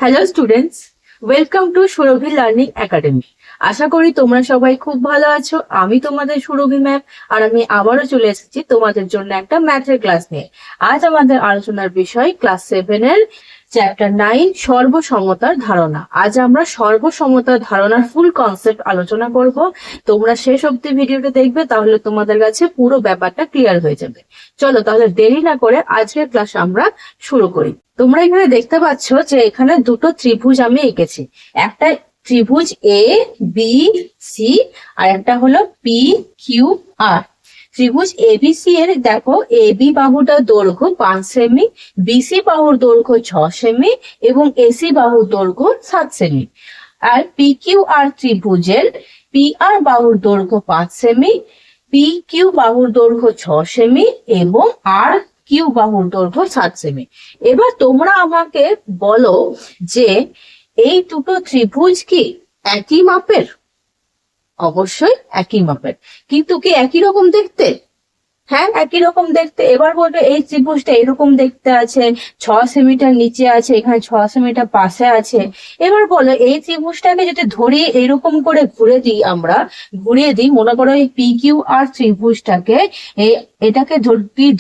Hello students, welcome to Surabhi learning academy. আশা করি তোমরা সবাই খুব ভালো আছো। আমি তোমাদের সুরভি ম্যাম, আর আমি আবারও চলে এসেছি তোমাদের জন্য একটা ম্যাথের ক্লাস নিয়ে। আজ আমাদের আলোচনার বিষয় ক্লাস 7 এর চ্যাপ্টার 9 সর্বসমতার ধারণা। আজ আমরা সর্বসমতার ধারণার ফুল কনসেপ্ট আলোচনা করব। তোমরা শেষ অবধি ভিডিওটা দেখবে, তাহলে তোমাদের কাছে পুরো ব্যাপারটা ক্লিয়ার হয়ে যাবে। চলো তাহলে দেরি না করে আজকের ক্লাস আমরা শুরু করি। তোমরা এখানে দেখতে পাচ্ছ যে এখানে দুটো ত্রিভুজ আমি এঁকেছি। একটা ত্রিভুজ এ বি সি আর একটা হলো পি কিউ আর। ত্রিভুজ এবিসি এর দেখো, এ বি বাহুটার দৈর্ঘ্য 5 সেমি, বিসি বাহুর দৈর্ঘ্য 6 সেমি এবং এসি বাহুর দৈর্ঘ্য 7 সেমি। আর পি কিউ আর ত্রিভুজের পি আর বাহুর দৈর্ঘ্য 5 সেমি, পি কিউ বাহুর দৈর্ঘ্য 6 সেমি এবং আর কিউ বাহুর দৈর্ঘ্য 7 সেমি। এবার তোমরা আমাকে বলো যে এই দুটো ত্রিভুজ কি একই মাপের? অবশ্যই একই মাপের, কিন্তু কি একই রকম দেখতে? হ্যাঁ, একই রকম দেখতে। এবার বলবে এই ত্রিভুজটা এরকম দেখতে আছে, 6 সেমিটার নিচে আছে, এখানে 6 সেমিটার পাশে আছে। এবার বলো এই ত্রিভুজটাকে যদি ধরিয়ে এরকম করে ঘুরিয়ে দিই, মনে করো এই পি কিউ আর ত্রিভুজটাকে এটাকে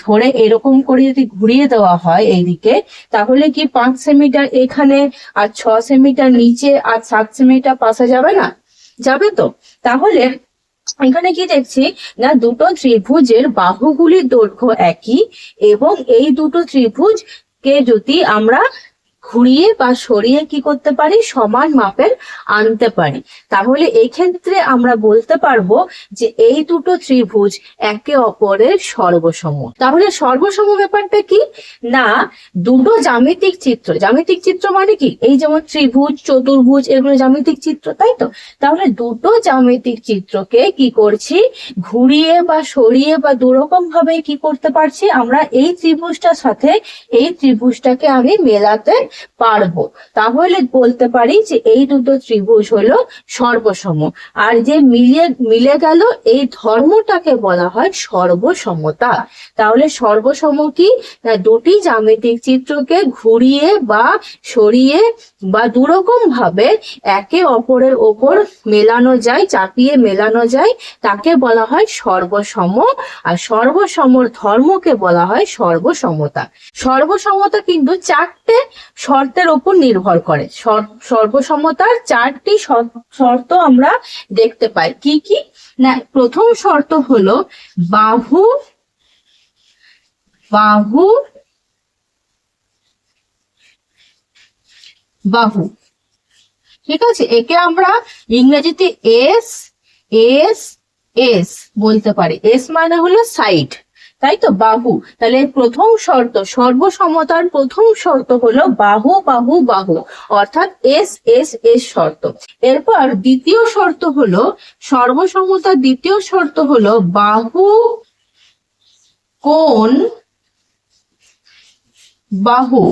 ধরে এরকম করে যদি ঘুরিয়ে দেওয়া হয় এইদিকে, তাহলে কি 5 সেমিটার এখানে আর 6 সেমিটার নিচে আর 7 সেমিটার পাশে যাবে না? যাবে তো। তাহলে এখানে কি দেখছি না, দুটো ত্রিভুজের বাহুগুলির দৈর্ঘ্য একই এবং এই দুটো ত্রিভুজ কে যদি আমরা ঘুরিয়ে বা সরিয়ে কি করতে পারি, সমান মাপের আনতে পারি, তাহলে এই ক্ষেত্রে আমরা বলতে পারবো যে এই দুটো ত্রিভুজ একে অপরের সর্বসম। তাহলে সর্বসম ব্যাপারটা কি না, দুটো জ্যামিতিক চিত্র মানে কি, এই যেমন ত্রিভুজ চতুর্ভুজ এগুলো জ্যামিতিক চিত্র, তাই তো। তাহলে দুটো জ্যামিতিক চিত্রকে কি করছি, ঘুরিয়ে বা সরিয়ে বা দুরকম ভাবে কি করতে পারছি, আমরা এই ত্রিভুজটার সাথে এই ত্রিভুজটাকে আমি মেলাতে পারবো। তাহলে বলতে পারি যে এই দুটো ত্রিভুজ হলো সর্বসম। আর যে মিলে গেল, এই ধর্মটাকে বলা হয় সর্বসমতা। তাহলে সর্বসম কি না, দুটি জ্যামিতিক চিত্রকে ঘুরিয়ে বা সরিয়ে বা দুরকম ভাবে একে অপরের ওপর মেলানো যায়, চাপিয়ে মেলানো যায়, তাকে বলা হয় সর্বসম। আর সর্বসমর ধর্মকে বলা হয় সর্বসমতা। সর্বসমতা কিন্তু 4টে শর্তের উপর নির্ভর করে। সর্বসমতার 4টি শর্ত আমরা দেখতে পাই। কি কি না, প্রথম শর্ত হলো বাহু বাহু বাহু ঠিক আছে, একে আমরা ইংরেজিতে এস এস এস বলতে পারি। এস মানে হলো সাইড, তাই তো, বাহু। তাহলে প্রথম শর্ত, সর্বসমতার প্রথম শর্ত হলো বাহু বাহু বাহু, অর্থাৎ এস এস এস শর্ত। এরপর দ্বিতীয় শর্ত হলো সর্বসমতার দ্বিতীয় শর্ত হলো বাহু কোণ বাহু,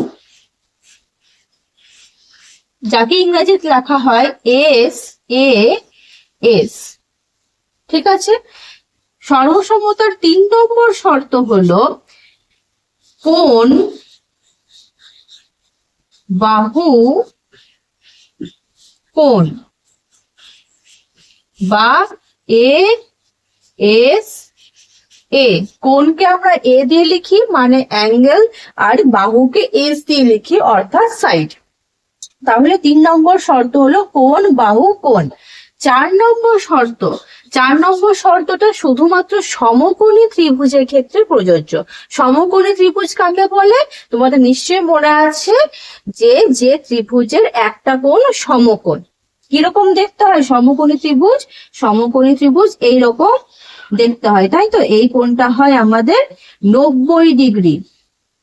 যাকে ইংরেজিতে লেখা হয় এস এ এস। ঠিক আছে। সর্বসমতার 3 নম্বর শর্ত হলো কোণ বাহু কোণ, বা এ এস এ। কোণকে আমরা এ দিয়ে লিখি মানে অ্যাঙ্গেল, আর বাহুকে এস দিয়ে লিখি অর্থাৎ সাইড। তাহলে 3 নম্বর শর্ত হলো কোণ বাহু কোণ। 4 নম্বর শর্তটা শুধুমাত্র সমকোণী ত্রিভুজের ক্ষেত্রে প্রযোজ্য। সমকোণী ত্রিভুজ কাকে বলে? তোমাদের নিশ্চয়ই মনে আছে যে ত্রিভুজের একটা কোণ সমকোণ। কিরকম দেখতে হয় সমকোণী ত্রিভুজ? সমকোণী ত্রিভুজ এইরকম দেখতে হয়, তাই তো। এই কোণটা হয় আমাদের 90 ডিগ্রি,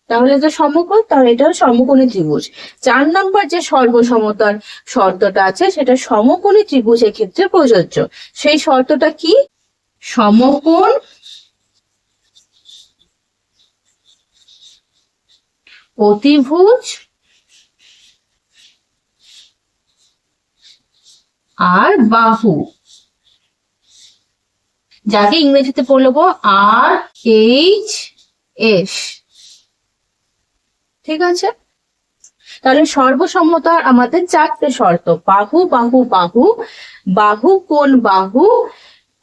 তাহলে এটা সমকোণ, তাহলে এটা সমকোণী ত্রিভুজ। 4 নম্বর যে সর্বসমতার শর্তটা আছে সেটা সমকোণী ত্রিভুজের ক্ষেত্রে প্রযোজ্য। সেই শর্তটা কি? সমকোণ অতিভুজ আর বাহু, যাকে ইংরেজিতে বলবো আর এইচ এস। ঠিক আছে। তাহলে সর্বসমতার আমাদের চারটে শর্ত: বাহু বাহু বাহু, বাহু কোণ বাহু,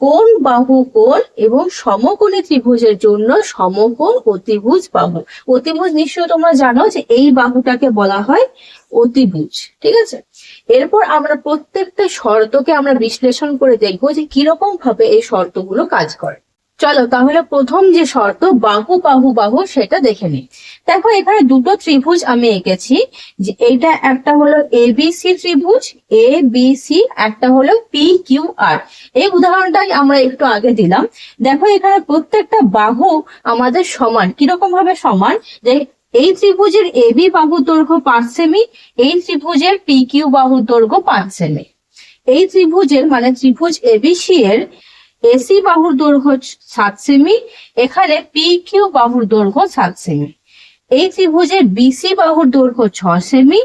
কোণ বাহু কোণ এবং সমকোণী ত্রিভুজের জন্য সমকোণ অতিভুজ বাহু। অতিভুজ নিশ্চয়ই তোমরা জানো যে এই বাহুটাকে বলা হয় অতিভুজ। ঠিক আছে, এরপর আমরা প্রত্যেকটা শর্তকে আমরা বিশ্লেষণ করে দেখবো যে কিরকম ভাবে এই শর্তগুলো কাজ করে। চলো তাহলে প্রথম যে শর্ত বাহু বাহু বাহু সেটা দেখে নিই। দেখো এখানে দুটো ত্রিভুজ আমি এঁকেছি, যে এইটা একটা হলো এবিসি ত্রিভুজ এ বি সি, একটা হলো পি কিউ আর। এই উদাহরণটাই আমরা একটু আগে দিলাম। দেখো এখানে প্রত্যেকটা বাহু আমাদের সমান। কিরকম ভাবে সমান? যে এই ত্রিভুজের এবি বাহুর দৈর্ঘ্য 5 সেমি, এই ত্রিভুজের পি কিউ বাহুর দৈর্ঘ্য 5 সেমি। এই ত্রিভুজের মানে ত্রিভুজ এবিসি এর এসি বাহুর দৈর্ঘ্য 7 সেমি, এখানে পি কিউ বাহুর দৈর্ঘ্য 7 সেমি। এই ত্রিভুজের বিসি বাহুর দৈর্ঘ্য 6 সেমি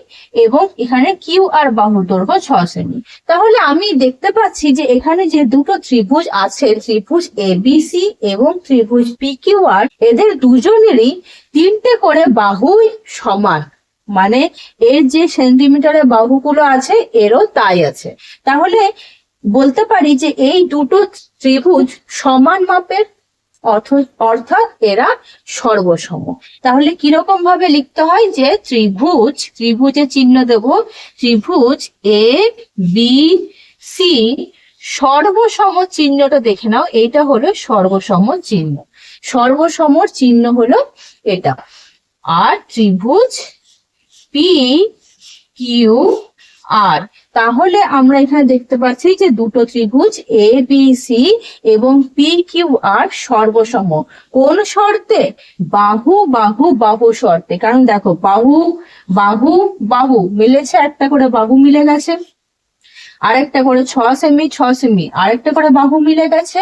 এবং এখানে কিউ আর বাহুর দৈর্ঘ্য 6 সেমি। তাহলে আমি দেখতে পাচ্ছি যে এখানে যে দুটো ত্রিভুজ আছে, ত্রিভুজ এবিসি এবং ত্রিভুজ পি কিউ আর, এদের দুজনেরই 3টে করে বাহুই সমান। মানে এর যে সেন্টিমিটারের বাহুগুলো আছে এরও তাই আছে। তাহলে বলতে পারি যে এই দুটো ত্রিভুজ সমান মাপের, অর্থাৎ এরা সর্বসম। তাহলে কিরকম ভাবে লিখতে হয়? যে ত্রিভুজের চিহ্ন দেব, ত্রিভুজ এ বি সি সর্বসম চিহ্নটা দেখে নাও, এইটা হলো সর্বসম চিহ্ন। সর্বসমর চিহ্ন হলো এটা। আর ত্রিভুজ পি কিউ আর, তাহলে আমরা এখানে দেখতে পাচ্ছি যে দুটো ত্রিভুজ এ বি সি এবং পি কিউ আর সর্বসম। কোন শর্তে? বাহু বাহু বাহু শর্তে। কারণ দেখো বাহু বাহু বাহু মিলেছে, একটা করে বাহু মিলে গেছে, আরেকটা করে 6 সেমি 6 সেমি, আরেকটা করে বাহু মিলে গেছে,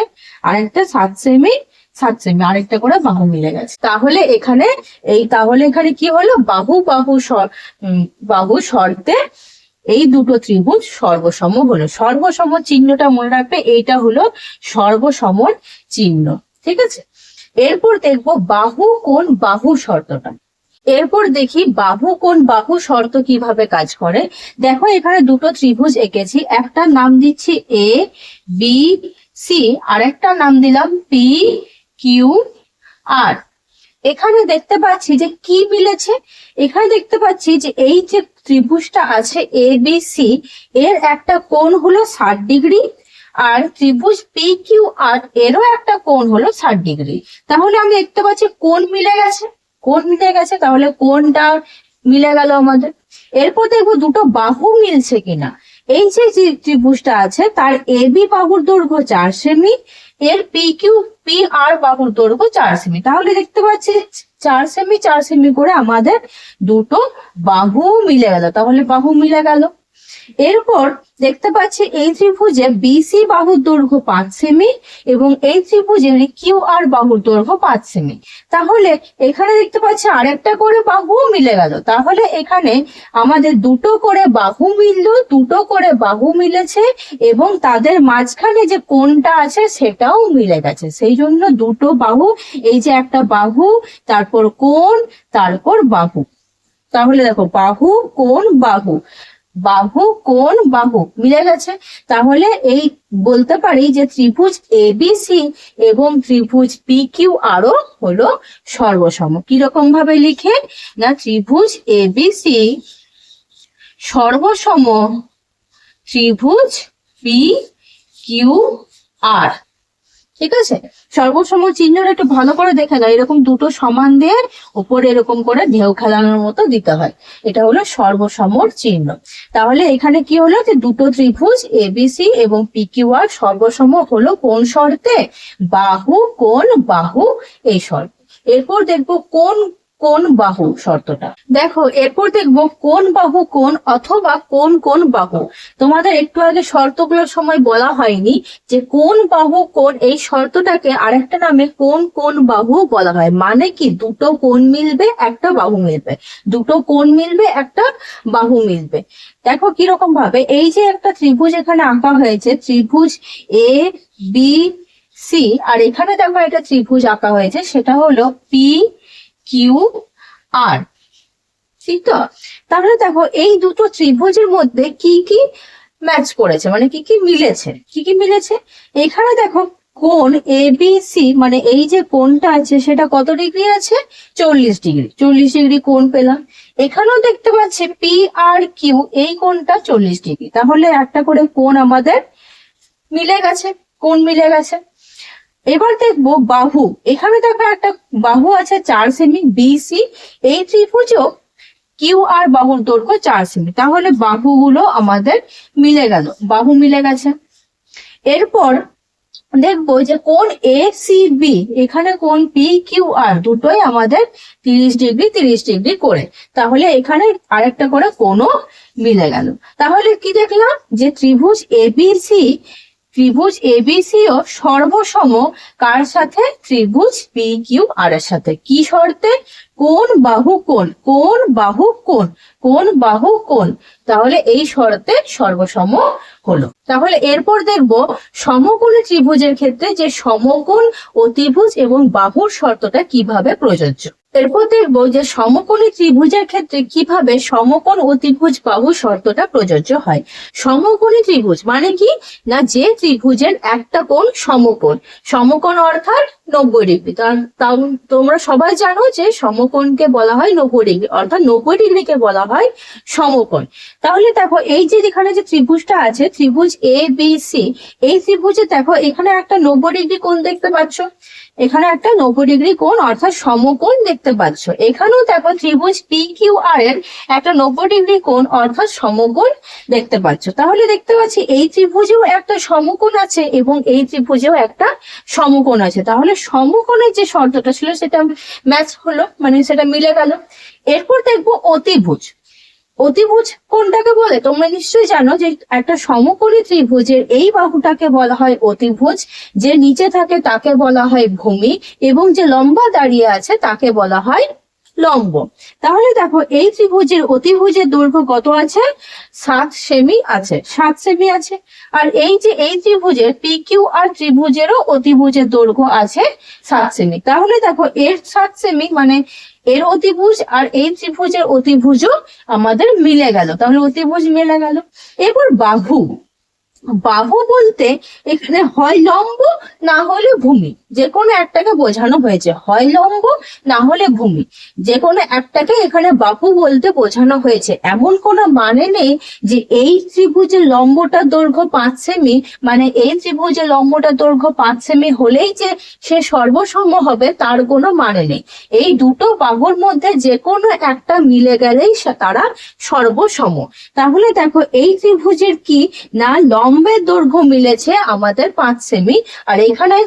আরেকটা 7 সেমি 7 সেমি, আরেকটা করে বাহু মিলে গেছে। তাহলে এখানে কি হলো? বাহু বাহু শর্তে এই দুটো ত্রিভুজ সর্বসম হলো। সর্বসম চিহ্নটা মনে রাখবে, এইটা হলো সর্বসমর চিহ্ন। ঠিক আছে, এরপর দেখবো বাহু কোণ বাহু শর্তটা। এরপর দেখি বাহু কোণ বাহু শর্ত কিভাবে কাজ করে। দেখো এখানে দুটো ত্রিভুজ এঁকেছি, একটা নাম দিচ্ছি এ বি সি, আর একটা নাম দিলাম পি কিউ আর। এখানে দেখতে পাচ্ছি যে কি মিলেছে। এখানে দেখতে পাচ্ছি যে এই যে ত্রিভুজটা আছে এ বি সি, এর একটা কোণ হলো 60 ডিগ্রি, আর ত্রিভুজ পি কিউ আর এরও একটা কোণ হলো 60 ডিগ্রি। তাহলে আমি দেখতে পাচ্ছি কোণ মিলে গেছে, তাহলে কোণটা মিলে গেল আমাদের। এরপর দেখবো দুটো বাহু মিলছে কিনা। এই যে ত্রিভুজটা আছে তার এ বি বাহুর দৈর্ঘ্য 4 সেমি, এর পি কিউ পি আর বাহুর দৈর্ঘ্য 4 সেমি। তাহলে দেখতে পাচ্ছি 4 সেমি 4 সেমি করে আমাদের দুটো বাহু মিলে গেল, তাহলে বাহু মিলে গেল। এরপর দেখতে পাচ্ছি এই ত্রিভুজে বিসি বাহুর দৈর্ঘ্য 5 সেমি এবং এই ত্রিভুজে কিউ আর বাহুর দৈর্ঘ্য 5 সেমি। তাহলে এখানে দেখতে পাচ্ছি আরেকটা করে বাহু মিলে গেল। তাহলে এখানে আমাদের দুটো করে বাহু মিলেছে এবং তাদের মাঝখানে যে কোণটা আছে সেটাও মিলে গেছে। সেই জন্য দুটো বাহু, এই যে একটা বাহু, তারপর কোণ, তারপর বাহু। তাহলে দেখো বাহু কোণ বাহু, বাহু কোণ বাহু মিলে গেছে। তাহলে এই বলতে পারি যে ত্রিভুজ এবিসি এবং ত্রিভুজ পি কিউ আরও হলো সর্বসম। কিরকম ভাবে লিখে? না, ত্রিভুজ এবিসি সর্বসম ত্রিভুজ পি কিউ আর। ঠিক আছে, সর্বসম চিহ্নটা একটু ভালো করে দেখে নাও, এরকম দুটো সমান দিয়ে উপরে এরকম করে ঢেউ খেলানোর মতো দিতে হয়। এটা হলো সর্বসমর চিহ্ন। তাহলে এখানে কি হলো? যে দুটো ত্রিভুজ এবিসি এবং পি কিউ আর সর্বসম হলো কোন শর্তে? বাহু কোণ বাহু এই শর্তে। এরপর দেখবো কোন বাহু শর্তটা। দেখো এরপর দেখবো কোন বাহু কোণ অথবা কোন বাহু। তোমাদের একটু আগে শর্তগুলোর সময় বলা হয়নি যে কোন বাহু কোণ, এই শর্তটাকে আরেকটা নামে কোন বাহু বলা হয়। মানে কি? দুটো কোণ মিলবে, একটা বাহু মিলবে, দুটো কোণ মিলবে, একটা বাহু মিলবে। দেখো কিরকম ভাবে, এই যে একটা ত্রিভুজ এখানে আঁকা হয়েছে, ত্রিভুজ এ বি সি, আর এখানে দেখো একটা ত্রিভুজ আঁকা হয়েছে, সেটা হলো পি কিউ আর। ঠিক তো? তাহলে দেখো এই দুটো ত্রিভুজের মধ্যে কি কি ম্যাচ করেছে, মানে কি কি মিলেছে, কি কি মিলেছে। এখানে দেখো কোণ এবিসি, মানে এই যে কোণটা আছে সেটা কত ডিগ্রি আছে, 40 ডিগ্রি, 40 ডিগ্রি কোণ পেলাম। এখানেও দেখতে পাচ্ছি পি আর কিউ, এই কোণটা 40 ডিগ্রি। তাহলে একটা করে কোণ আমাদের মিলে গেছে, কোণ মিলে গেছে। এবার দেখবো বাহু, এখানে দেখো একটা বাহু আছে 4 সেমি বিসি, এই ত্রিভুজেও কিউ আর বাহুর দৈর্ঘ্য 4 সেমি। তাহলে বাহুগুলো আমাদের মিলে গেল, বাহু মিলে গেছে। এরপর দেখবো যে কোণ এ সি বি, এখানে কোণ পি কিউ আর দুটোই আমাদের 30 ডিগ্রি 30 ডিগ্রি করে। তাহলে এখানে আরেকটা করে কোণও মিলে গেল। তাহলে কি দেখলাম যে ত্রিভুজ এবিসি ও সর্বসম কার সাথে, ত্রিভুজ পি কিউ আর এর সাথে। কি শর্তে, কোণ বাহু কোণ, কোণ বাহু কোণ, কোণ বাহু কোণ। তাহলে এই শর্তে সর্বসম হলো। তাহলে এরপর দেখবো সমকোণী ত্রিভুজের ক্ষেত্রে যে সমকোণ অতিভুজ এবং বাহুর শর্তটা কিভাবে প্রযোজ্য। এরপর দেখবো যে সমকোণী ত্রিভুজের ক্ষেত্রে কিভাবে সমকোণ অতিভুজ বাহু শর্তটা প্রযোজ্য হয়। সমকোণী ত্রিভুজ মানে কি না, যে ত্রিভুজের একটা কোণ সমকোণ, সমকোণ অর্থাৎ 90 ডিগ্রি। তোমরা সবাই জানো যে সমকোণকে বলা হয় 90 ডিগ্রি, অর্থাৎ 90 ডিগ্রিকে বলা হয় সমকোণ। তাহলে দেখো এই যে এখানে যে ত্রিভুজটা আছে, ত্রিভুজ এ বি সি, এই ত্রিভুজে দেখো এখানে একটা 90 ডিগ্রি কোণ দেখতে পাচ্ছ, এখানে একটা 90 ডিগ্রি কোণ অর্থাৎ সমকোণ দেখতে পাচ্ছ। এখানেও দেখো ত্রিভুজ পি কিউ আর এর একটা 90 ডিগ্রি কোণ অর্থাৎ সমকোণ দেখতে পাচ্ছ। তাহলে দেখতে পাচ্ছি এই ত্রিভুজেও একটা সমকোণ আছে এবং এই ত্রিভুজেও একটা সমকোণ আছে। তাহলে সমকোণের যে শর্তটা ছিল সেটা ম্যাচ হলো, মানে সেটা মিলে গেল। এরপর দেখবো অতিভুজ। অতিভুজ কোনটাকে বলে তোমরা নিশ্চয়ই জানো যে একটা সমকোণী ত্রিভুজের এই বাহুটাকে বলা হয় অতিভুজ, যে নিচে থাকে তাকে বলা হয় ভূমি এবং যে লম্বা দাঁড়িয়ে আছে তাকে বলা হয় লম্ব। তাহলে দেখো এই ত্রিভুজের অতিভুজের দৈর্ঘ্য কত আছে, 7 সেমি আছে, 7 সেমি আছে। আর এই যে এই ত্রিভুজের পি কিউ আর ত্রিভুজেরও অতিভুজের দৈর্ঘ্য আছে 7 সেমি। তাহলে দেখো এর 7 সেমি, মানে এর অতিভুজ আর এই ত্রিভুজের অতিভুজও আমাদের মিলে গেল। তাহলে অতিভুজ মিলে গেল। এবার বাহু, বাহু বলতে এখানে হয় লম্ব না হলে ভূমি, যে কোনো একটাকে বোঝানো হয়েছে, হয় লম্ব না হলে ভূমি, যে কোনো একটাকে এখানে বাহু বলতে বোঝানো হয়েছে। এমন কোনো মানে নেই যে এই ত্রিভুজের লম্বটার দৈর্ঘ্য 5 সেমি, মানে এই ত্রিভুজের লম্বটার দৈর্ঘ্য 5 সেমি হলেই যে সে সর্বসম হবে, তার কোনো মানে নেই। এই দুটো বাহুর মধ্যে যে কোনো একটা মিলে গেলেই তারা সর্বসম। তাহলে দেখো এই ত্রিভুজের কি না, লম্বের দৈর্ঘ্য মিলেছে আমাদের 5 সেমি, আর এখানে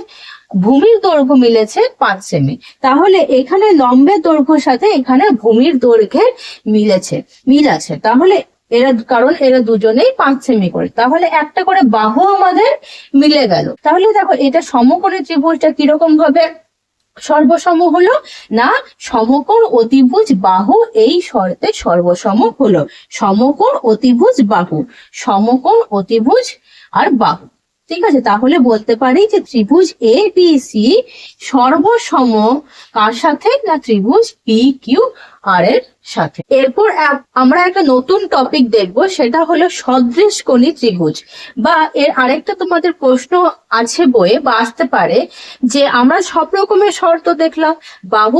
ভূমির দৈর্ঘ্য মিলেছে 5 সেমি। তাহলে এখানে লম্বের দৈর্ঘ্যের সাথে এখানে ভূমির দৈর্ঘ্যের মিল আছে। তাহলে এরা, কারণ এরা দুজনেই 5 সেমি করে, তাহলে একটা করে বাহু আমাদের মিলে গেল। তাহলে দেখো এটা সমকোণী ত্রিভুজটা কিরকম ভাবে সর্বসম হলো না, সমকোণ অতিভুজ বাহু এই শর্তে সর্বসম হলো। সমকোণ অতিভুজ বাহু, সমকোণ অতিভুজ আর বাহু। ঠিক আছে, তাহলে বলতে পারি যে ত্রিভুজ এ বি সি সর্বসম কার সাথে না, ত্রিভুজ পি কিউ আর এর সাথে। এরপর আমরা একটা নতুন টপিক দেখব, সেটা হলো সদৃশকোণী ত্রিভুজ। বা এর আরেকটা তোমাদের প্রশ্ন আছে বইয়ে বা আসতে পারে যে আমরা সব রকমের শর্ত দেখলাম, বাহু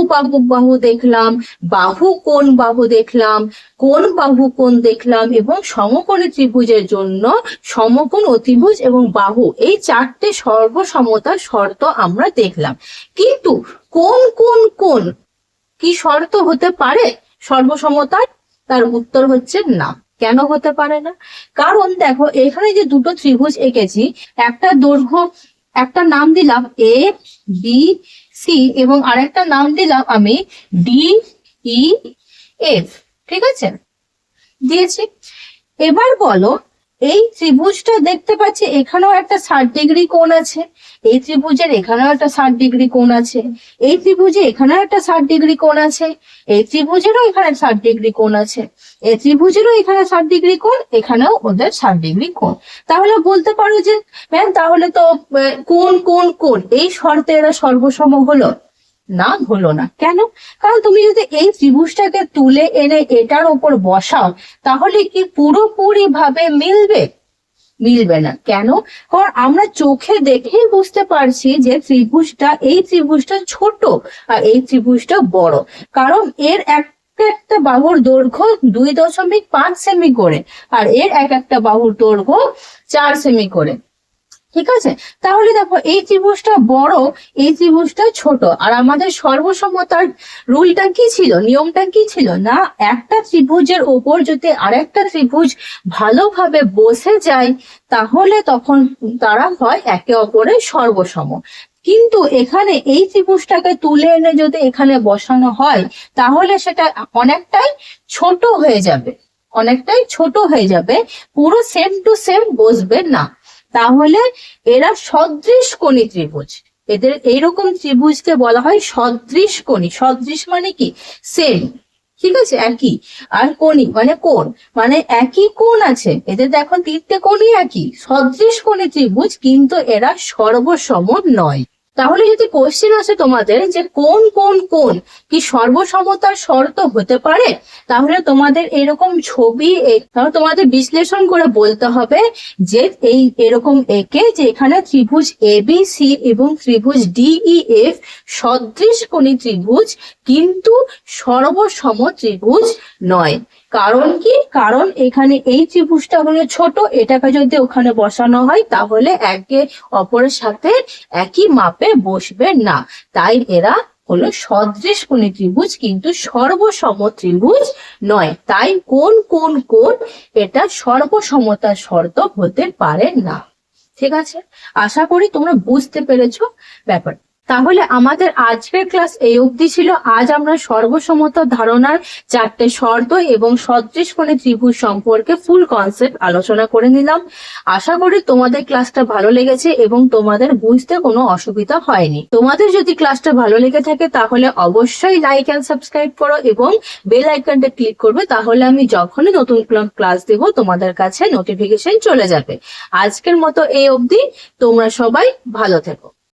বাহু দেখলাম, বাহু কোণ বাহু দেখলাম, কোণ বাহু কোণ দেখলাম, এবং সমকোণী ত্রিভুজের জন্য সমকোণ অতিভুজ এবং বাহু, এই 4টে সর্বসমতার শর্ত আমরা দেখলাম। কিন্তু কোন কোন কোন কি শর্ত হতে পারে সর্বসমতার, তার উত্তর হচ্ছে না। কেন হতে পারে না? কারণ দেখো এখানে যে দুটো ত্রিভুজ এঁকেছি, একটা দৈর্ঘ্য, একটা নাম দিলাম এ বি সি এবং আরেকটা নাম দিলাম আমি ডি ই এফ। ঠিক আছে, দিয়েছি। এবার বলো এই ত্রিভুজটা দেখতে পাচ্ছি এখানেও একটা 60 ডিগ্রি কোণ আছে, এই ত্রিভুজের এখানেও একটা 60 ডিগ্রি কোণ আছে, এই ত্রিভুজে এখানেও একটা 60 ডিগ্রি কোণ আছে, এই ত্রিভুজেরও এখানে 60 ডিগ্রি কোণ আছে, এই ত্রিভুজেরও এখানে 60 ডিগ্রি কোণ, এখানেও ওদের 60 ডিগ্রি কোণ। তাহলে বলতে পারো যে ম্যাম তাহলে তো কোণ কোণ কোণ এই শর্তে এরা সর্বসম হলো। না হলো না। কেন? কারণ তুমি যদি এই ত্রিভুজটাকে তুলে এনে এটার উপর বসাও তাহলে কি পুরোপুরি ভাবে মিলবে? মিলবে না। কেন? কারণ আমরা চোখে দেখেই বুঝতে পারছি যে এই ত্রিভুজটা ছোট আর এই ত্রিভুজটা বড়। কারণ এর একটা বাহুর দৈর্ঘ্য 2.5 সেমি করে আর এর একটা বাহুর দৈর্ঘ্য 4 সেমি করে। ঠিক আছে, তাহলে দেখো এই ত্রিভুজটা বড়, এই ত্রিভুজটা ছোট। আর আমাদের সর্বসমতার রুলটা কি ছিল, নিয়মটা কি ছিল? না, একটা ত্রিভুজের ওপর যদি আরেকটা ত্রিভুজ ভালোভাবে বসে যায় তাহলে তখন তারা হয় একে অপরের সর্বসম। কিন্তু এখানে এই ত্রিভুজটাকে তুলে এনে যদি এখানে বসানো হয় তাহলে সেটা অনেকটাই ছোট হয়ে যাবে, অনেকটাই ছোট হয়ে যাবে, পুরো সেম টু সেম বসবে না। তাহলে এরা সদৃশকোণী ত্রিভুজ। এদের এইরকম ত্রিভুজকে বলা হয় সদৃশকোণী। সদৃশ মানে কি? সেম, ঠিক আছে, একই। আর কোণী মানে কোণ, মানে একই কোণ আছে এদের। দেখো 3টে কোণই একই, সদৃশকোণী ত্রিভুজ, কিন্তু এরা সর্বসম নয়। তাহলে যদি কোশ্চেন আসে তোমাদের যে কোন কোন কোণ কি সর্বসমতার শর্ত হতে পারে, তাহলে তোমাদের এরকম ছবি তাহলে তোমাদের বিশ্লেষণ করে বলতে হবে যে এই এরকম একে যে এখানে ত্রিভুজ ABC এবং ত্রিভুজ DEF সদৃশকোণী ত্রিভুজ কিন্তু সর্বসম ত্রিভুজ নয়। কারণ কি? কারণ এখানে এই ত্রিভুজটা হলো ছোট, এটাকে যদি ওখানে বসানো হয় তাহলে একে অপরের সাথে একই মাপে বসবে না। তাই এরা হলো সদৃশকোণী ত্রিভুজ কিন্তু সর্বসম ত্রিভুজ নয়। তাই কোন কোন কোণ এটা সর্বসমতার শর্ত হতে পারে না। ঠিক আছে, আশা করি তোমরা বুঝতে পেরেছো ব্যাপার। তাহলে আমাদের আজকের ক্লাস এই অবধি ছিল। আজ আমরা সর্বসমতার ধারণার 4টে শর্ত এবং সদৃশকোণী ত্রিভুজ সম্পর্কে ফুল কনসেপ্ট আলোচনা করে নিলাম। আশা করি তোমাদের ক্লাসটা ভালো লেগেছে এবং তোমাদের বুঝতে কোনো অসুবিধা হয়নি। তোমাদের যদি ক্লাসটা ভালো লেগে থাকে তাহলে অবশ্যই লাইক এন্ড সাবস্ক্রাইব করো এবং বেল আইকনটা ক্লিক করবে, তাহলে আমি যখনই নতুন ক্লাস দেব তোমাদের কাছে নোটিফিকেশন চলে যাবে। আজকের মতো এই অবধি, তোমরা সবাই ভালো থেকো।